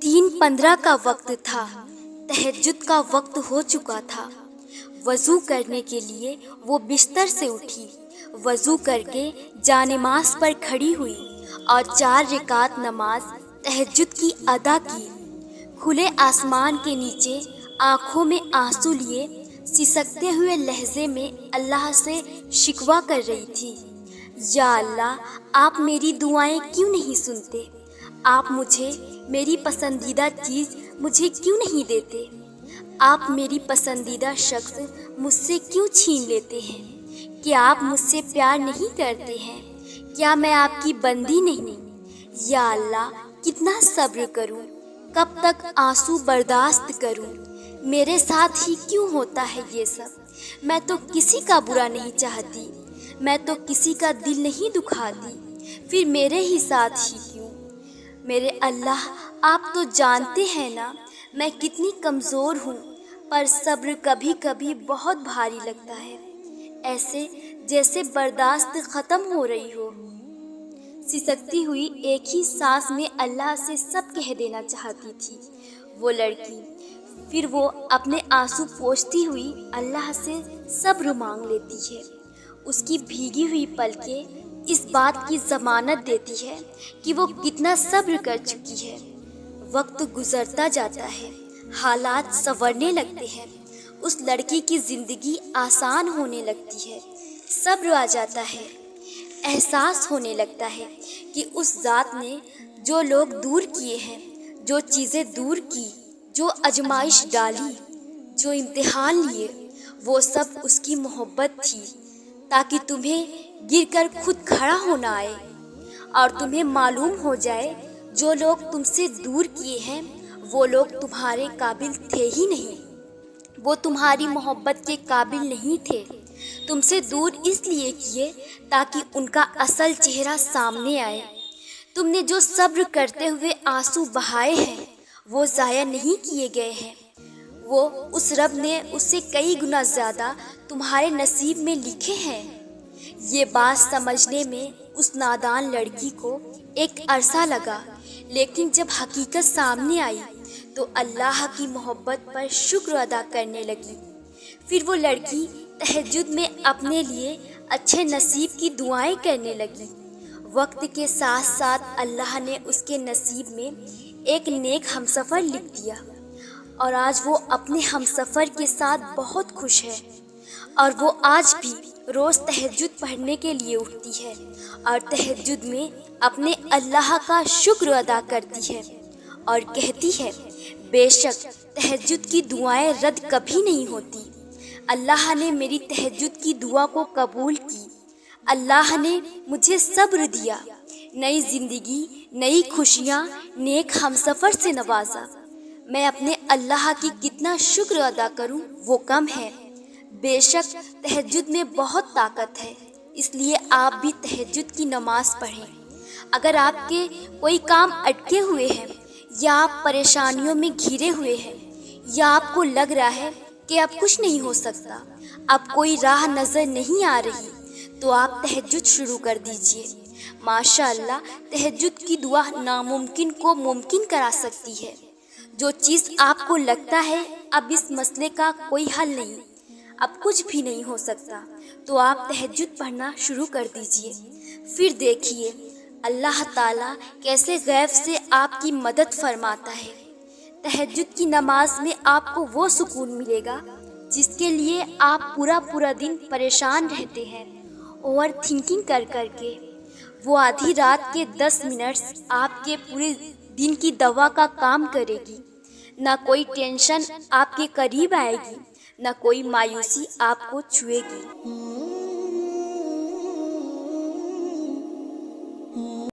3:15 का वक्त था। तहज्जुद का वक्त हो चुका था। वज़ू करने के लिए वो बिस्तर से उठी। वज़ू करके जानिमाज़ पर खड़ी हुई और 4 रकात नमाज तहज्जुद की अदा की। खुले आसमान के नीचे आँखों में आंसू लिए सिसकते हुए लहजे में अल्लाह से शिकवा कर रही थी। या अल्लाह, आप मेरी दुआएं क्यों नहीं सुनते? आप मुझे मेरी पसंदीदा चीज़ मुझे क्यों नहीं देते? आप मेरी पसंदीदा शख्स मुझसे क्यों छीन लेते हैं? क्या आप मुझसे प्यार नहीं करते हैं? क्या मैं आपकी बंदी नहीं? या अल्लाह, कितना सब्र करूं? कब तक आंसू बर्दाश्त करूं? मेरे साथ ही क्यों होता है ये सब? मैं तो किसी का बुरा नहीं चाहती, मैं तो किसी का दिल नहीं दुखाती, फिर मेरे ही साथ ही क्यों? मेरे अल्लाह, आप तो जानते हैं ना मैं कितनी कमज़ोर हूँ, पर सब्र कभी कभी बहुत भारी लगता है, ऐसे जैसे बर्दाश्त ख़त्म हो रही हो। सिसकती हुई एक ही सांस में अल्लाह से सब कह देना चाहती थी वो लड़की। फिर वो अपने आंसू पोंछती हुई अल्लाह से सब्र मांग लेती है। उसकी भीगी हुई पलकें इस बात की ज़मानत देती है कि वो कितना सब्र कर चुकी है। वक्त गुजरता जाता है, हालात संवरने लगते हैं, उस लड़की की ज़िंदगी आसान होने लगती है। सब्र आ जाता है, एहसास होने लगता है कि उस ज़ात ने जो लोग दूर किए हैं, जो चीज़ें दूर की, जो आजमाइश डाली, जो इम्तिहान लिए, वो सब उसकी मोहब्बत थी, ताकि तुम्हें गिरकर खुद खड़ा होना आए और तुम्हें मालूम हो जाए जो लोग तुमसे दूर किए हैं वो लोग तुम्हारे काबिल थे ही नहीं, वो तुम्हारी मोहब्बत के काबिल नहीं थे। तुमसे दूर इसलिए किए ताकि उनका असल चेहरा सामने आए। तुमने जो सब्र करते हुए आंसू बहाए हैं वो ज़ाया नहीं किए गए हैं। वो उस रब ने उससे कई गुना ज़्यादा तुम्हारे नसीब में लिखे हैं। ये बात समझने में उस नादान लड़की को एक अरसा लगा, लेकिन जब हकीकत सामने आई तो अल्लाह की मोहब्बत पर शुक्र अदा करने लगी। फिर वो लड़की तहज्जुद में अपने लिए अच्छे नसीब की दुआएं करने लगी। वक्त के साथ साथ अल्लाह ने उसके नसीब में एक नेक हमसफ़र लिख दिया और आज वो अपने हमसफ़र के साथ बहुत खुश है। और वो आज भी रोज़ तहज्जुद पढ़ने के लिए उठती है और तहज्जुद में अपने अल्लाह का शुक्र अदा करती है और कहती है, बेशक तहज्जुद की दुआएं रद्द कभी नहीं होती। अल्लाह ने मेरी तहज्जुद की दुआ को कबूल की। अल्लाह ने मुझे सब्र दिया, नई ज़िंदगी, नई खुशियाँ, नेक हमसफ़र से नवाजा। मैं अपने अल्लाह की कितना शुक्र अदा करूं वो कम है। बेशक तहज्जुद में बहुत ताकत है, इसलिए आप भी तहज्जुद की नमाज पढ़ें। अगर आपके कोई काम अटके हुए हैं या आप परेशानियों में घिरे हुए हैं या आपको लग रहा है कि अब कुछ नहीं हो सकता, अब कोई राह नज़र नहीं आ रही, तो आप तहज्जुद शुरू कर दीजिए। माशाअल्लाह, तहज्जुद की दुआ नामुमकिन को मुमकिन करा सकती है। जो चीज़ आपको लगता है अब इस मसले का कोई हल नहीं, अब कुछ भी नहीं हो सकता, तो आप तहज्जुद पढ़ना शुरू कर दीजिए। फिर देखिए अल्लाह ताला कैसे गैब से आपकी मदद फरमाता है। तहज्जुद की नमाज में आपको वो सुकून मिलेगा जिसके लिए आप पूरा दिन परेशान रहते हैं ओवर थिंकिंग कर के। वो आधी रात के 10 मिनट्स आपके पूरे दिन की दवा का काम करेगी। ना कोई टेंशन आपके करीब आएगी, ना कोई मायूसी आपको छुएगी।